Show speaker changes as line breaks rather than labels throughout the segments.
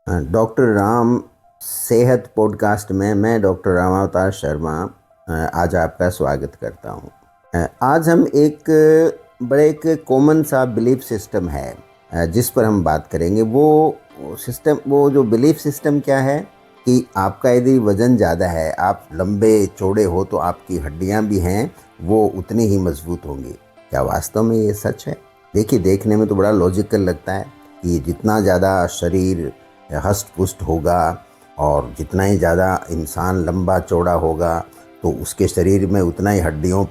Doctor Ram सेहत podcast में मैं डॉक्टर रामावतार शर्मा आज आपका स्वागत करता हूं। आज हम एक बड़े एक कॉमन सा बिलीफ सिस्टम है जिस पर हम बात करेंगे। वो जो बिलीफ सिस्टम क्या है कि आपका यदि वज़न ज़्यादा है, आप लंबे चौड़े हो, तो आपकी हड्डियां भी हैं वो उतनी ही मजबूत होंगी। क्या वास्तव में ये सच है? देखिए, देखने में तो बड़ा लॉजिकल लगता है कि जितना ज़्यादा शरीर हष्ट पुष्ट होगा और जितना ही ज़्यादा इंसान लंबा चौड़ा होगा तो उसके शरीर में उतना ही हड्डियों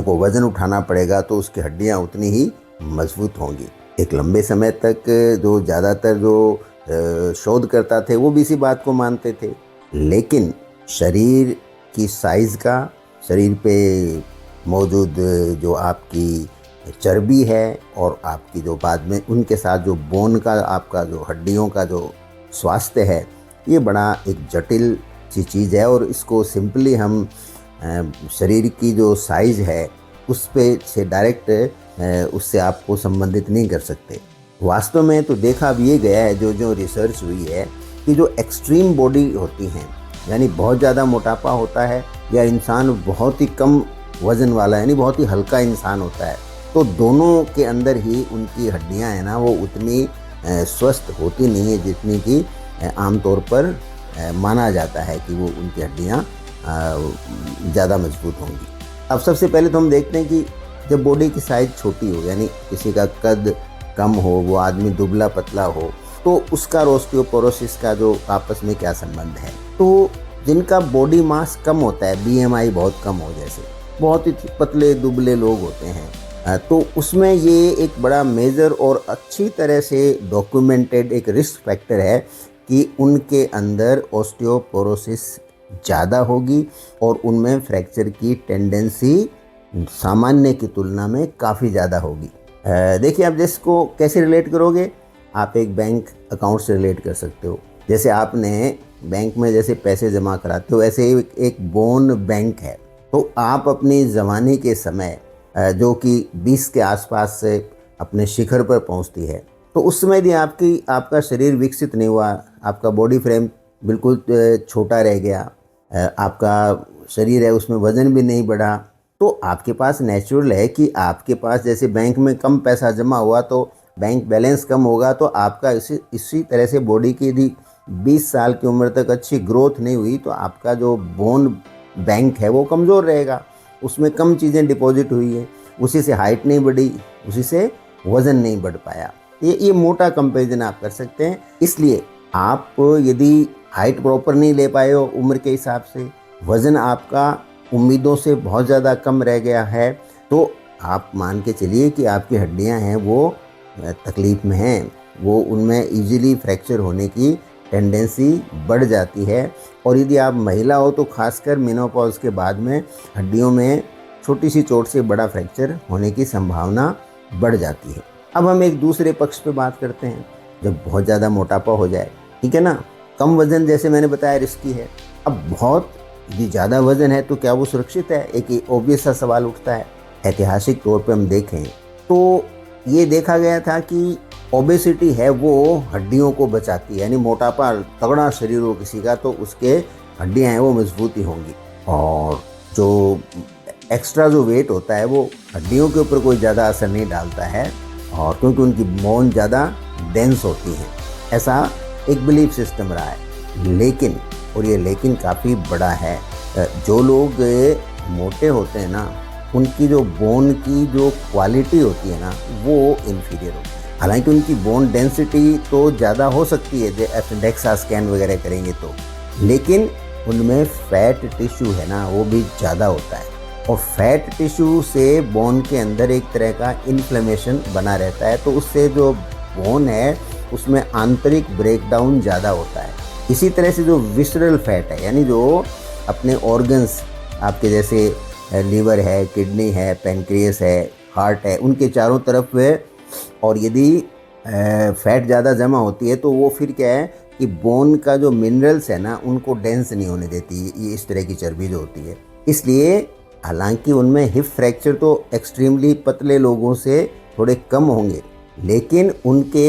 को वज़न उठाना पड़ेगा, तो उसकी हड्डियां उतनी ही मजबूत होंगी। एक लंबे समय तक जो ज़्यादातर जो शोधकर्ता थे वो भी इसी बात को मानते थे। लेकिन शरीर की साइज़ का, शरीर पे मौजूद जो आपकी चर्बी है और आपकी जो बाद में उनके साथ जो बोन का, आपका जो हड्डियों का जो स्वास्थ्य है, ये बड़ा एक जटिल सी चीज़ है। और इसको सिंपली हम शरीर की जो साइज़ है उस पे से डायरेक्ट उससे आपको संबंधित नहीं कर सकते। वास्तव में तो देखा भी ये गया है, जो रिसर्च हुई है, कि जो एक्सट्रीम बॉडी होती हैं, यानी बहुत ज़्यादा मोटापा होता है या इंसान बहुत ही कम वज़न वाला यानी बहुत ही हल्का इंसान होता है, तो दोनों के अंदर ही उनकी हड्डियां हैं ना वो उतनी स्वस्थ होती नहीं है जितनी कि आमतौर पर माना जाता है कि वो उनकी हड्डियां ज़्यादा मजबूत होंगी। अब सबसे पहले तो हम देखते हैं कि जब बॉडी की साइज़ छोटी हो, यानी किसी का कद कम हो, वो आदमी दुबला पतला हो, तो उसका ऑस्टियोपोरोसिस का जो आपस में क्या संबंध है। तो जिनका बॉडी मास कम होता है, बीएमआई बहुत कम हो, जैसे बहुत ही पतले दुबले लोग होते हैं, तो उसमें ये एक बड़ा मेजर और अच्छी तरह से डॉक्यूमेंटेड एक रिस्क फैक्टर है कि उनके अंदर ऑस्टियोपोरोसिस ज़्यादा होगी और उनमें फ्रैक्चर की टेंडेंसी सामान्य की तुलना में काफ़ी ज़्यादा होगी। देखिए, आप जिसको कैसे रिलेट करोगे, आप एक बैंक अकाउंट से रिलेट कर सकते हो। जैसे आपने बैंक में जैसे पैसे जमा कराते हो, वैसे एक बोन बैंक है। तो आप अपनी जवानी के समय जो कि 20 के आसपास से अपने शिखर पर पहुंचती है, तो उस समय यदि आपका शरीर विकसित नहीं हुआ, आपका बॉडी फ्रेम बिल्कुल छोटा रह गया, आपका शरीर है उसमें वज़न भी नहीं बढ़ा, तो आपके पास नेचुरल है कि आपके पास जैसे बैंक में कम पैसा जमा हुआ तो बैंक बैलेंस कम होगा, तो आपका इसी तरह से बॉडी की यदि 20 साल की उम्र तक अच्छी ग्रोथ नहीं हुई तो आपका जो बोन बैंक है वो कमज़ोर रहेगा, उसमें कम चीज़ें डिपॉजिट हुई है, उसी से हाइट नहीं बढ़ी, उसी से वज़न नहीं बढ़ पाया। ये मोटा कंपैरिजन आप कर सकते हैं। इसलिए आप यदि हाइट प्रॉपर नहीं ले पाए हो उम्र के हिसाब से, वज़न आपका उम्मीदों से बहुत ज़्यादा कम रह गया है, तो आप मान के चलिए कि आपकी हड्डियां हैं वो तकलीफ़ में हैं, वो उनमें इजीली फ्रैक्चर होने की टेंडेंसी बढ़ जाती है। और यदि आप महिला हो तो खासकर मेनोपॉज के बाद में हड्डियों में छोटी सी चोट से बड़ा फ्रैक्चर होने की संभावना बढ़ जाती है। अब हम एक दूसरे पक्ष पे बात करते हैं, जब बहुत ज़्यादा मोटापा हो जाए, ठीक है ना। कम वज़न जैसे मैंने बताया रिस्की है। अब बहुत यदि ज़्यादा वज़न है तो क्या वो सुरक्षित है? एक ऑब्वियस सा सवाल उठता है। ऐतिहासिक तौर पे हम देखें तो ये देखा गया था कि ओबेसिटी है वो हड्डियों को बचाती है, यानी मोटापा तगड़ा शरीर हो किसी का तो उसके हड्डियां हैं वो मजबूती होंगी, और जो एक्स्ट्रा जो वेट होता है वो हड्डियों के ऊपर कोई ज़्यादा असर नहीं डालता है, और क्योंकि उनकी बोन ज़्यादा डेंस होती है। ऐसा एक बिलीफ सिस्टम रहा है। लेकिन, और ये लेकिन काफ़ी बड़ा है, जो लोग मोटे होते हैं ना, उनकी जो बोन की जो क्वालिटी होती है ना वो इन्फीरियर होती है। हालांकि उनकी बोन डेंसिटी तो ज़्यादा हो सकती है, डेक्सा स्कैन वगैरह करेंगे तो, लेकिन उनमें फैट टिश्यू है ना वो भी ज़्यादा होता है, और फैट टिश्यू से बोन के अंदर एक तरह का इन्फ्लेमेशन बना रहता है, तो उससे जो बोन है उसमें आंतरिक ब्रेकडाउन ज़्यादा होता है। इसी तरह से जो विसरल फैट है, यानी जो अपने ऑर्गन्स आपके जैसे लीवर है, किडनी है, पेनक्रियास है, हार्ट है, उनके चारों तरफ है, और यदि फैट ज़्यादा जमा होती है तो वो फिर क्या है कि बोन का जो मिनरल्स है ना उनको डेंस नहीं होने देती, ये इस तरह की चर्बी जो होती है। इसलिए हालांकि उनमें हिप फ्रैक्चर तो एक्सट्रीमली पतले लोगों से थोड़े कम होंगे, लेकिन उनके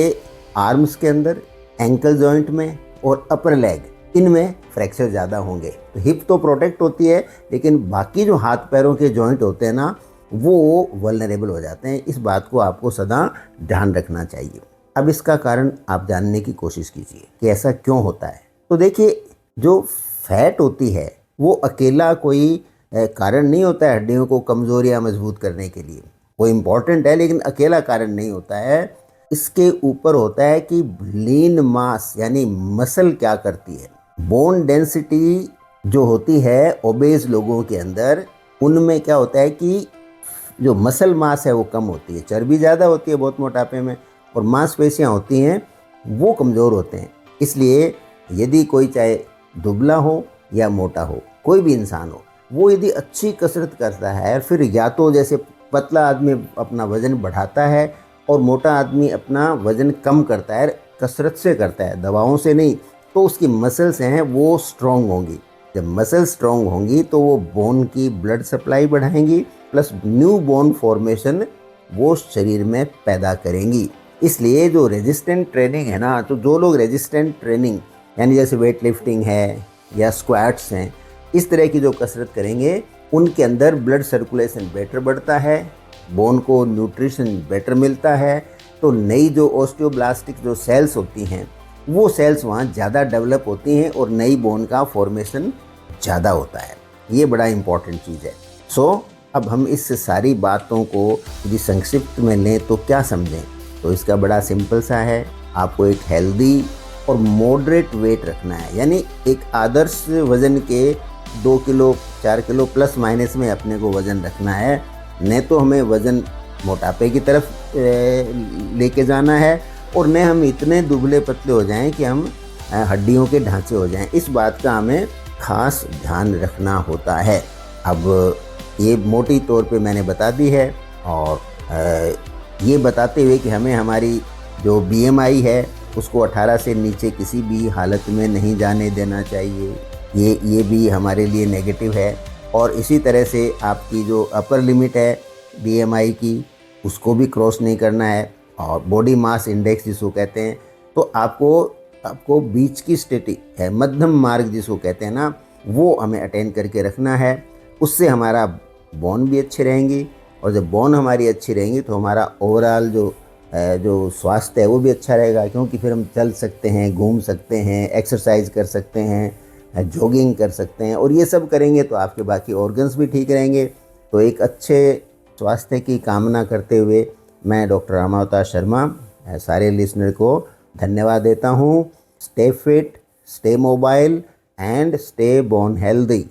आर्म्स के अंदर, एंकल जॉइंट में और अपर लेग, इनमें फ्रैक्चर ज़्यादा होंगे। तो हिप तो प्रोटेक्ट होती है, लेकिन बाकी जो हाथ पैरों के जॉइंट होते हैं ना, वो वल्नरेबल हो जाते हैं। इस बात को आपको सदा ध्यान रखना चाहिए। अब इसका कारण आप जानने की कोशिश कीजिए कि ऐसा क्यों होता है। तो देखिए, जो फैट होती है वो अकेला कोई कारण नहीं होता है हड्डियों को कमज़ोर या मजबूत करने के लिए। वो इम्पॉर्टेंट है, लेकिन अकेला कारण नहीं होता है। इसके ऊपर होता है कि लीन मास यानी मसल क्या करती है। बोन डेंसिटी जो होती है ओबेज लोगों के अंदर, उनमें क्या होता है कि जो मसल मास है वो कम होती है, चर्बी ज़्यादा होती है बहुत मोटापे में, और मांसपेशियाँ होती हैं वो कमज़ोर होते हैं। इसलिए यदि कोई चाहे दुबला हो या मोटा हो, कोई भी इंसान हो, वो यदि अच्छी कसरत करता है, फिर या तो जैसे पतला आदमी अपना वज़न बढ़ाता है और मोटा आदमी अपना वज़न कम करता है, कसरत से करता है, दवाओं से नहीं, तो उसकी मसल्स हैं वो स्ट्रॉन्ग होंगी। जब मसल स्ट्रॉन्ग होंगी तो वो बोन की ब्लड सप्लाई बढ़ाएंगी, प्लस न्यू बोन फॉर्मेशन वो शरीर में पैदा करेंगी। इसलिए जो रेजिस्टेंट ट्रेनिंग है ना, तो जो लोग रेजिस्टेंट ट्रेनिंग यानी जैसे वेट लिफ्टिंग है या स्क्वाट्स हैं, इस तरह की जो कसरत करेंगे, उनके अंदर ब्लड सर्कुलेशन बेटर बढ़ता है, बोन को न्यूट्रिशन बेटर मिलता है। तो नई जो ऑस्टियोब्लास्टिक जो सेल्स होती हैं, वो सेल्स वहाँ ज़्यादा डेवलप होती हैं और नई बोन का फॉर्मेशन ज़्यादा होता है। ये बड़ा इम्पॉर्टेंट चीज़ है। अब हम इस सारी बातों को यदि संक्षिप्त में लें तो क्या समझें, तो इसका बड़ा सिंपल सा है। आपको एक हेल्दी और मॉडरेट वेट रखना है, यानी एक आदर्श वज़न के 2 किलो 4 किलो प्लस माइनस में अपने को वज़न रखना है। न तो हमें वज़न मोटापे की तरफ लेके जाना है, और न हम इतने दुबले पतले हो जाएं कि हम हड्डियों के ढांचे हो जाएं। इस बात का हमें खास ध्यान रखना होता है। अब ये मोटी तौर पे मैंने बता दी है, और ये बताते हुए कि हमें हमारी जो BMI है उसको 18 से नीचे किसी भी हालत में नहीं जाने देना चाहिए। ये भी हमारे लिए नेगेटिव है। और इसी तरह से आपकी जो अपर लिमिट है BMI की, उसको भी क्रॉस नहीं करना है। और बॉडी मास इंडेक्स जिसको कहते हैं, तो आपको बीच की स्थिति है, मध्यम मार्ग जिसको कहते हैं ना, वो हमें अटेन करके रखना है। उससे हमारा बोन भी अच्छे रहेंगी, और जब बोन हमारी अच्छी रहेंगी तो हमारा ओवरऑल जो स्वास्थ्य है वो भी अच्छा रहेगा, क्योंकि फिर हम चल सकते हैं, घूम सकते हैं, एक्सरसाइज कर सकते हैं, जॉगिंग कर सकते हैं, और ये सब करेंगे तो आपके बाकी ऑर्गन्स भी ठीक रहेंगे। तो एक अच्छे स्वास्थ्य की कामना करते हुए मैं डॉक्टर रामावतार शर्मा सारे लिसनर को धन्यवाद देता हूँ। Stay fit, stay mobile and stay bone healthy.